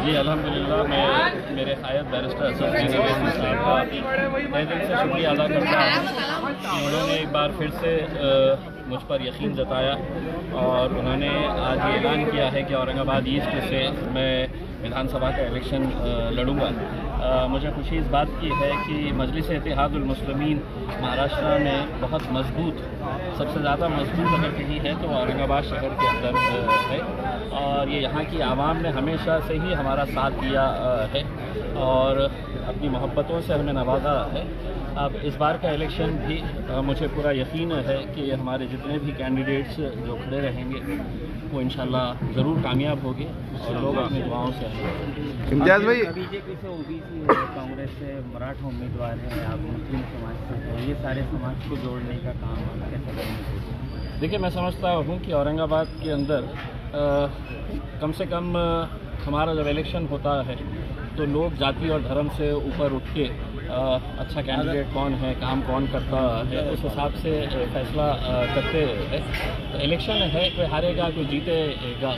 जी अल्हम्दुलिल्लाह, मैं मेरे क़ायद बैरिस्टर असद साहब का तहे दिल से शुक्रिया अदा करता हूँ कि उन्होंने एक बार फिर से मुझ पर यकीन जताया और उन्होंने आज ये ऐलान किया है कि औरंगाबाद ईस्ट से मैं विधानसभा का इलेक्शन लड़ूंगा। मुझे खुशी इस बात की है कि मजलिस इत्तेहादुल मुस्लिमीन महाराष्ट्र में बहुत मजबूत, सबसे ज़्यादा मजबूत अगर कहीं है तो औरंगाबाद शहर के अंदर है और ये यहाँ की आवाम ने हमेशा से ही हमारा साथ दिया है और अपनी मोहब्बतों से हमें नवाजा है। अब इस बार का इलेक्शन भी मुझे पूरा यकीन है कि हमारे जितने भी कैंडिडेट्स जो खड़े रहेंगे वो इंशाल्लाह ज़रूर कामयाब होंगे और लोग अपनी दुआओं से आएंगे। इम्तियाज़ भाई, बीजेपी से ओबीसी, कांग्रेस से मराठा उम्मीदवार हैं, आप मुस्लिम समाज से हैं, ये सारे समाज को जोड़ने का काम कैसे करेंगे? देखिए, मैं समझता हूँ कि औरंगाबाद के अंदर कम से कम हमारा जब इलेक्शन होता है तो लोग जाति और धर्म से ऊपर उठ के अच्छा कैंडिडेट कौन है, काम कौन करता है, उस हिसाब से फैसला करते हैं। तो इलेक्शन है, कोई हारेगा कोई जीतेगा,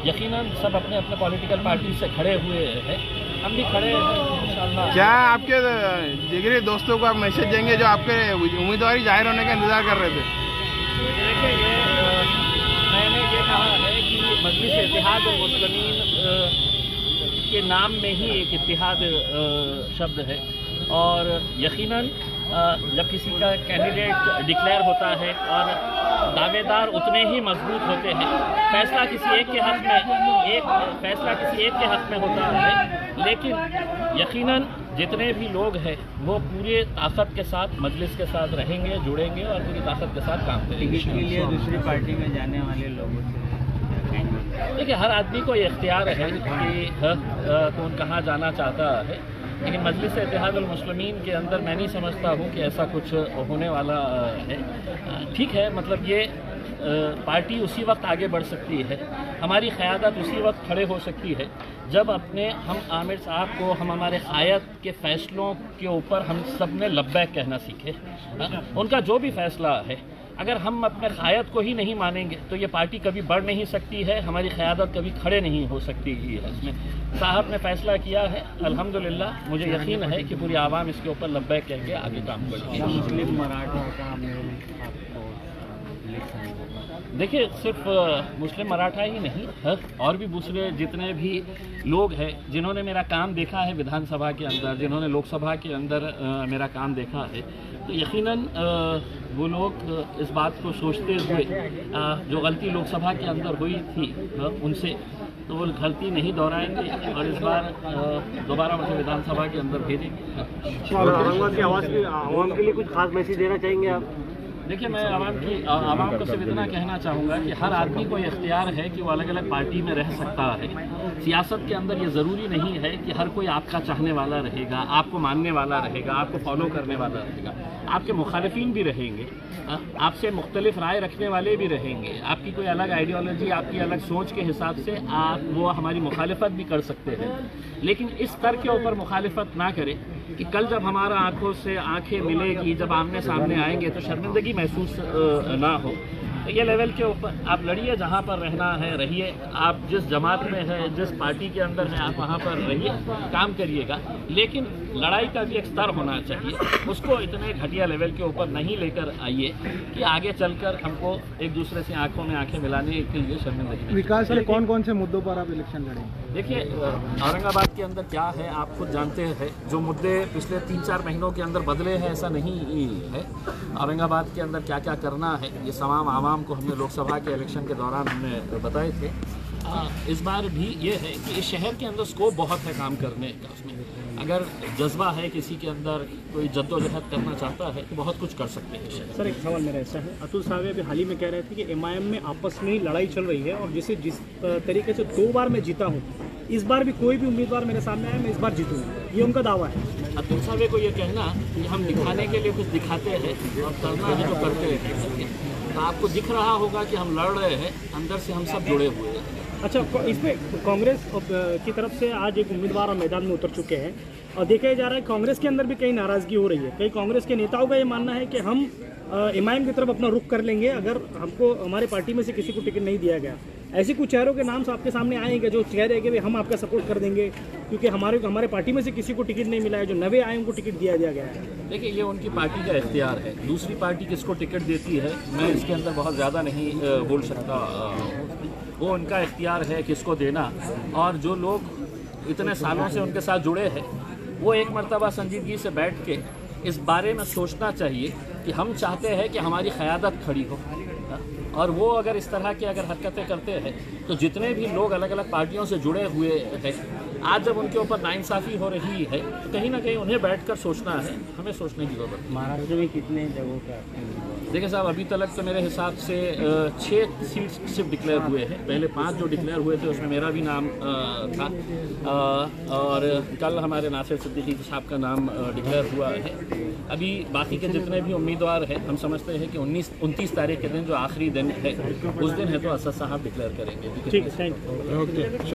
यकीनन सब अपने अपने पॉलिटिकल पार्टी से खड़े हुए हैं, हम भी खड़े हैं इंशाल्लाह। क्या आपके जिगरी दोस्तों को आप मैसेज देंगे जो आपके उम्मीदवारी जाहिर होने का इंतजार कर रहे थे? देखिए, मैंने ये कहा है कि मजलिस इत्तेहादुल मुस्लिमीन के नाम में ही एक इत्तेहाद शब्द है और यकीनन जब किसी का कैंडिडेट डिक्लेयर होता है और दावेदार उतने ही मजबूत होते हैं, फैसला किसी एक के हक़ में होता है, लेकिन यकीनन जितने भी लोग हैं वो पूरे ताकत के साथ मजलिस के साथ रहेंगे, जुड़ेंगे और पूरी ताकत के साथ काम करेंगे। टिकट के लिए दूसरी पार्टी में जाने वाले लोगों से देखिए, हर आदमी को ये इख्तियार है कि कौन कहाँ जाना चाहता है, लेकिन मजलिस इत्तेहादुल मुस्लिमीन के अंदर मैं नहीं समझता हूँ कि ऐसा कुछ होने वाला है। ठीक है, मतलब ये पार्टी उसी वक्त आगे बढ़ सकती है, हमारी क़यादत उसी वक्त खड़े हो सकती है जब हम आमिर साहब को, हम हमारे क़ायद के फ़ैसलों के ऊपर हम सब ने लब्बैक कहना सीखे। उनका जो भी फ़ैसला है, अगर हम अपने क़ायद को ही नहीं मानेंगे तो ये पार्टी कभी बढ़ नहीं सकती है, हमारी क़यादत कभी खड़े नहीं हो सकती है। इसमें साहब ने फ़ैसला किया है, अल्हम्दुलिल्लाह मुझे यकीन है कि पूरी आवाम इसके ऊपर लब्बैक कह के आगे काम करेगी। मुस्लिम मराठा का देखिए, सिर्फ मुस्लिम मराठा ही नहीं और भी दूसरे जितने भी लोग हैं जिन्होंने मेरा काम देखा है विधानसभा के अंदर, जिन्होंने लोकसभा के अंदर मेरा काम देखा है, तो यकीनन वो लोग इस बात को सोचते हुए जो गलती लोकसभा के अंदर हुई थी उनसे, तो वो गलती नहीं दोहराएंगे और इस बार दोबारा मुझे विधानसभा के अंदर भेजेंगे। औरंगाबाद की आवाम के लिए कुछ खास मैसेज देना चाहेंगे आप? देखिए, मैं आवाम को सिर्फ इतना कहना चाहूँगा कि हर आदमी को इख्तियार है कि वो अलग अलग पार्टी में रह सकता है। सियासत के अंदर ये ज़रूरी नहीं है कि हर कोई आपका चाहने वाला रहेगा, आपको मानने वाला रहेगा, आपको फॉलो करने वाला रहेगा। आपके मुखालिफिन भी रहेंगे, आपसे मुख्तलिफ राय रखने वाले भी रहेंगे, आपकी कोई अलग आइडियोलॉजी, आपकी अलग सोच के हिसाब से वो हमारी मुखालिफत भी कर सकते हैं, लेकिन इस स्तर के ऊपर मुखालिफत ना करें कि कल जब हमारा आंखों से आंखें मिलेगी, जब आमने सामने आएंगे तो शर्मिंदगी महसूस ना हो। तो ये लेवल के ऊपर आप लड़िए, जहाँ पर रहना है रहिए, आप जिस जमात में है, जिस पार्टी के अंदर है, आप वहाँ पर रहिए, काम करिएगा, लेकिन लड़ाई का भी एक स्तर होना चाहिए, उसको इतने घटिया लेवल के ऊपर नहीं लेकर आइए कि आगे चलकर हमको एक दूसरे से आंखों में आंखें मिलाने के लिए शर्मिंदगी। विकास के कौन कौन से मुद्दों पर आप इलेक्शन लड़ेंगे? देखिए, औरंगाबाद के अंदर क्या है आप खुद जानते हैं, जो मुद्दे पिछले 3-4 महीनों के अंदर बदले हैं ऐसा नहीं है। औरंगाबाद के अंदर क्या क्या करना है ये तमाम आवाम को हमने लोकसभा के इलेक्शन के दौरान हमने बताए थे। इस बार भी ये है कि इस शहर के अंदर स्कोप बहुत है काम करने का। उसमें अगर जज्बा है किसी के अंदर, कोई जद्दोजहद करना चाहता है तो बहुत कुछ कर सकते हैं। सर, एक सवाल मेरा ऐसा है, अतुल साहब अभी हाल ही में कह रहे थे कि MIM में आपस में ही लड़ाई चल रही है और जिस तरीके से 2 बार मैं जीता हूँ, इस बार भी कोई भी उम्मीदवार मेरे सामने आए मैं इस बार जीतूँगा, ये उनका दावा है। अतुल साहब को ये कहना कि हम दिखाने के लिए कुछ दिखाते हैं और करना है तो करते हैं, तो आपको दिख रहा होगा कि हम लड़ रहे हैं, अंदर से हम सब जुड़े हुए हैं। अच्छा, इसमें कांग्रेस की तरफ से आज एक उम्मीदवार मैदान में उतर चुके हैं और देखा जा रहा है कांग्रेस के अंदर भी कई नाराज़गी हो रही है। कई कांग्रेस के नेताओं का ये मानना है कि हम MIM की तरफ अपना रुख कर लेंगे अगर हमको हमारे पार्टी में से किसी को टिकट नहीं दिया गया। ऐसे कुछ चेहरों के नाम आपके सामने आएंगे जो कह रहे हैं कि भाई हम आपका सपोर्ट कर देंगे, क्योंकि हमारे पार्टी में से किसी को टिकट नहीं मिला है, जो नवे आए उनको टिकट दिया गया है। देखिए, ये उनकी पार्टी का इख्तियार है। दूसरी पार्टी किसको टिकट देती है, मैं इसके अंदर बहुत ज़्यादा नहीं बोल सकता। वो उनका इख्तियार है किसको देना, और जो लोग इतने सालों से उनके साथ जुड़े हैं वो एक मर्तबा संजीदगी से बैठ के इस बारे में सोचना चाहिए कि हम चाहते हैं कि हमारी क़यादत खड़ी हो, और वो अगर इस तरह की अगर हरकतें करते हैं तो जितने भी लोग अलग अलग पार्टियों से जुड़े हुए हैं, आज जब उनके ऊपर नाइंसाफ़ी हो रही है तो कहीं ना कहीं उन्हें बैठकर सोचना है, हमें सोचने की ज़रूरत है। महाराष्ट्र में कितने जगहों का? देखिए साहब, अभी तक तो मेरे हिसाब से 6 सीट्स सिर्फ डिक्लेयर हुए हैं। पहले 5 जो डिक्लेयर हुए थे उसमें मेरा भी नाम था, और कल हमारे नासिर सिद्दीकी साहब का नाम डिक्लेयर हुआ है। अभी बाकी के जितने भी उम्मीदवार हैं, हम समझते हैं कि 29 तारीख के दिन जो आखिरी दिन है, उस दिन है तो असद साहब डिक्लेयर करेंगे। ठीक है, थैंक यू।